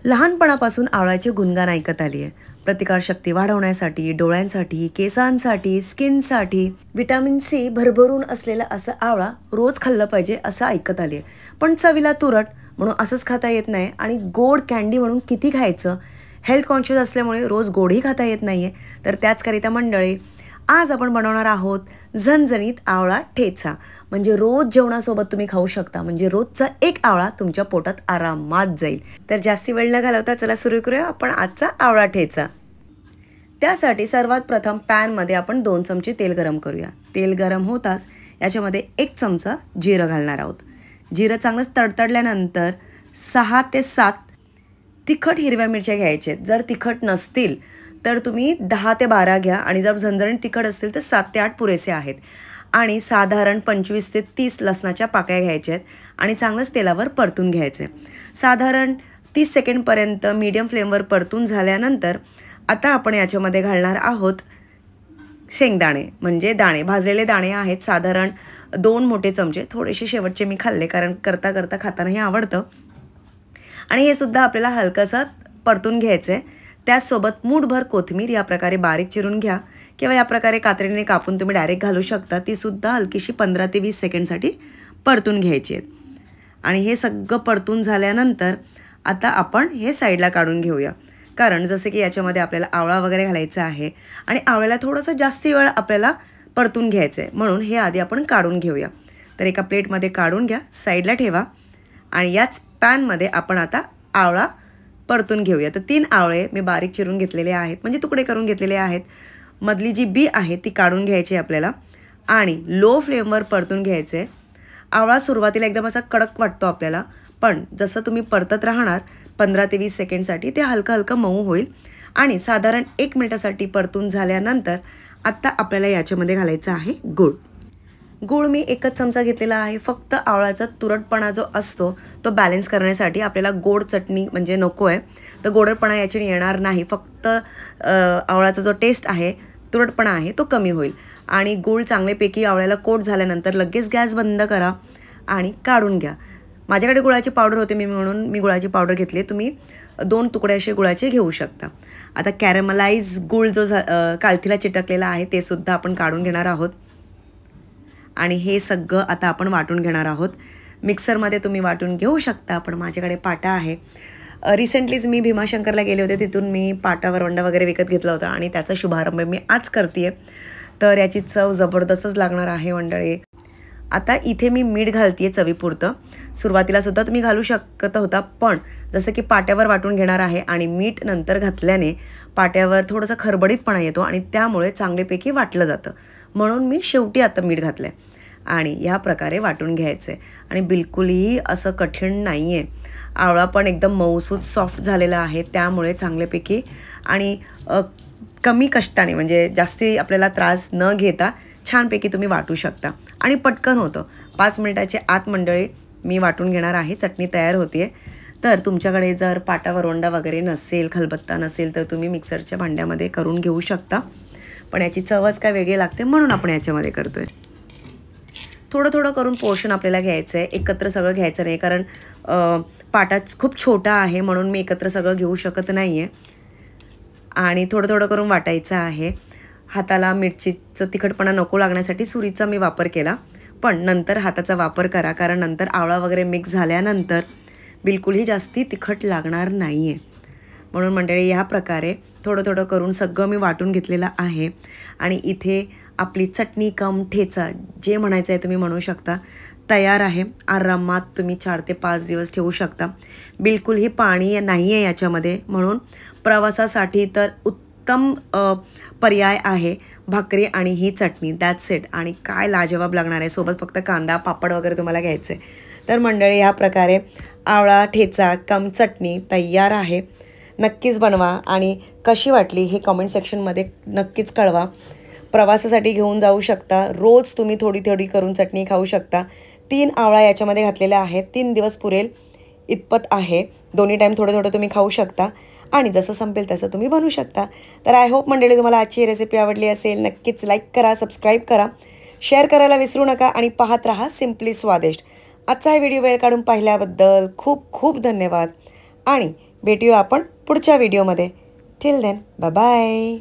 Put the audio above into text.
लहानपणापासून आवळ्याचे गुणगान ऐकत आली आहे. प्रतिकारशक्ती वाढवण्यासाठी, डोळ्यांसाठी, केसांसाठी, स्किनसाठी विटामिन सी भरभरून असलेला असं आवळा रोज खाल्लं पाहिजे असं ऐकत आली आहे. पण चवीला तुरट म्हणून असंच खाता येत नाही आणि गोड कँडी म्हणून किती खायचं. हेल्थ कॉन्शियस असल्यामुळे रोज गोडही खाता येत नाही आहे. तर त्याचकरिता मंडळी आज आपण बनवणार आहोत झणझणीत आवळा ठेचा. म्हणजे रोज जेवणासोबत तुम्ही खाऊ शकता. म्हणजे रोजचा एक आवळा तुमच्या पोटात आरामात जाईल. तर जास्ती वेळ न घालवता चला सुरू करूया आपण आजचा आवळा ठेचा. त्यासाठी सर्वात प्रथम पॅनमध्ये आपण 2 चमचे तेल गरम करूया. तेल गरम होताच याच्यामध्ये 1 चमचा जिरं घालणार आहोत. जिरं चांगलं तडतडल्यानंतर 6 ते 7 तिखट हिरव्या मिरच्या घ्यायच्या. जर तिखट नसतील तर तुम्ही 10 ते 12 घ्या आणि जर झणझणीत तिखट असतील तर 7 ते 8 पुरेसे आहेत. आणि साधारण 25 ते 30 लसणाच्या पाकळ्या घ्यायच्या आहेत आणि चांगलंच तेलावर परतून घ्यायचे. साधारण 30 सेकंडपर्यंत मीडियम फ्लेमवर परतून झाल्यानंतर आता आपण याच्यामध्ये घालणार आहोत शेंगदाणे म्हणजे दाणे. भाजलेले दाणे आहेत साधारण 2 मोठे चमचे. थोडेसे शेवटचे मी खाल्ले कारण करता करता खातानाही आवडतं. आणि हे सुद्धा आपल्याला हलकंसं परतून घ्यायचं आहे. त्याचसोबत मूठभर कोथिंबीर या प्रकारे बारीक चिरून घ्या किंवा या प्रकारे कात्रीने कापून तुम्ही डायरेक्ट घालू शकता. तीसुद्धा हलकीशी 15 ते 20 सेकंडसाठी परतून घ्यायची आहेत. आणि हे सगळं परतून झाल्यानंतर आता आपण हे साईडला काढून घेऊया. कारण जसे की याच्यामध्ये आपल्याला आवळा वगैरे घालायचा आहे आणि आवळ्याला थोडंसं जास्ती वेळ आपल्याला परतून घ्यायचं आहे. म्हणून हे आधी आपण काढून घेऊया. तर एका प्लेटमध्ये काढून घ्या, साईडला ठेवा आणि याच पॅनमध्ये आपण आता आवळा परतून घेऊया. तर 3 आवळे मी बारीक चिरून घेतलेले आहेत म्हणजे तुकडे करून घेतलेले आहेत. मधली जी बी आहे ती काढून घ्यायची आपल्याला आणि लो फ्लेमवर परतून घ्यायचे. आवळा सुरुवातीला एकदम असा कडक वाटतो आपल्याला, पण जसं तुम्ही परतत राहणार 15 ते 20 सेकंडसाठी ते हलकं हलकं मऊ होईल. आणि साधारण 1 मिनिटासाठी परतून झाल्यानंतर आत्ता आपल्याला याच्यामध्ये घालायचं आहे गूळ. गूळ मी 1च चमचा घेतलेला आहे. फक्त आवळ्याचा तुरटपणा जो असतो तो बॅलन्स करण्यासाठी. आपल्याला गोड चटणी म्हणजे नको आहे तर गोडपणा याची येणार नाही. फक्त आवळ्याचा जो टेस्ट आहे, तुरटपणा आहे तो कमी होईल. आणि गूळ चांगल्यापैकी आवळ्याला कोट झाल्यानंतर लगेच गॅस बंद करा आणि काढून घ्या. माझ्याकडे गुळाची पावडर होते म्हणून मी गुळाची पावडर घेतली. तुम्ही 2 तुकडे असे गुळाचे घेऊ शकता. आता कॅरमलाइज गूळ जो कालथीला चिटकलेला आहे ते सुद्धा आपण काढून घेणार आहोत. आणि हे सगळं आता आपण वाटून घेणार आहोत. मिक्सरमध्ये तुम्ही वाटून घेऊ शकता, पण माझ्याकडे पाटा आहे. रिसेंटलीच मी भीमाशंकरला गेले होते, तिथून मी पाटा वरवंडा वगैरे विकत घेतला होता आणि त्याचा शुभारंभ मी आज करते आहे. तर याची चव जबरदस्तच लागणार आहे मंडळी. आता इथे मी मीठ घालते आहे चवीपुरतं. सुरुवातीलासुद्धा तुम्ही घालू शकत होता, पण जसं की पाट्यावर वाटून घेणार आहे आणि मीठ नंतर घातल्याने पाट्यावर थोडंसं खरबडीतपणा येतो आणि त्यामुळे चांगल्यापैकी वाटलं जातं. म्हणून मी शेवटी आता मीठ घातलं आहे आणि ह्या प्रकारे वाटून घ्यायचं आहे. आणि बिलकुलही असं कठीण नाही आहे. आवळा पण एकदम मऊसूत सॉफ्ट झालेला आहे, त्यामुळे चांगल्यापैकी आणि कमी कष्टाने म्हणजे जास्ती आपल्याला त्रास न घेता छानपैकी तुम्ही वाटू शकता आणि पटकन होतं. 5 मिनिटाच्या आत मंडळी मी वाटून घेणार आहे. चटणी तयार होते आहे. तर तुमच्याकडे जर पाटा वरवंडा वगैरे नसेल, खलबत्ता नसेल तर तुम्ही मिक्सरच्या भांड्यामध्ये करून घेऊ शकता. पण याची चवच काय वेगळी लागते म्हणून आपण याच्यामध्ये करतो आहे. थोडं थोडं करून पोर्शन आपल्याला घ्यायचं आहे. एकत्र सगळं घ्यायचं नाही कारण पाटा खूप छोटा आहे म्हणून मी एकत्र सगळं घेऊ शकत नाही आहे. आणि थोडं थोडं करून वाटायचं आहे. हाताला मिरचीचं तिखटपणा नको लागण्यासाठी सुरीचा मी वापर केला, पण नंतर हाताचा वापर करा कारण नंतर आवळा वगैरे मिक्स झाल्यानंतर बिलकुलही जास्ती तिखट लागणार नाही आहे. म्हणून मंडळी ह्या प्रकारे थोडं थोडं करून सगळं मी वाटून घेतलेलं आहे. आणि इथे आपली चटणी कम ठेचा जे म्हणायचं आहे तुम्ही म्हणू शकता तयार आहे. आरामात तुम्ही 4 ते 5 दिवस ठेवू शकता. बिलकुलही पाणी नाही आहे याच्यामध्ये, म्हणून प्रवासासाठी तर उत्तम पर्याय आहे. भाकरी आणि ही चटणी, दॅट्स इट. आणि काय लाजवाब लागणार आहे. सोबत फक्त कांदा पापड वगैरे तुम्हाला घ्यायचं आहे. तर मंडळी ह्या प्रकारे आवळा ठेचा कम चटणी तयार आहे. नक्कीच बनवा आणि कशी वाटली हे कमेंट सेक्शनमध्ये नक्कीच कळवा. प्रवासासाठी घेऊन जाऊ शकता. रोज तुम्ही थोडी थोडी करून चटणी खाऊ शकता. 3 आवळा याच्यामध्ये घातलेल्या आहेत. 3 दिवस पुरेल इतपत आहे. दोन्ही टाईम थोडं थोडं तुम्ही खाऊ शकता आणि जसं संपेल तसं तुम्ही बनवू शकता. तर आय होप मंडळी तुम्हाला आजची रेसिपी आवडली असेल. नक्कीच लाईक करा, सबस्क्राईब करा, शेअर करायला विसरू नका आणि पाहत राहा सिम्पली स्वादिष्ट. आजचा हा व्हिडिओ वेळ काढून पाहिल्याबद्दल खूप खूप धन्यवाद. आणि भेटूया आपण पुढच्या व्हिडिओमध्ये. Till then bye bye.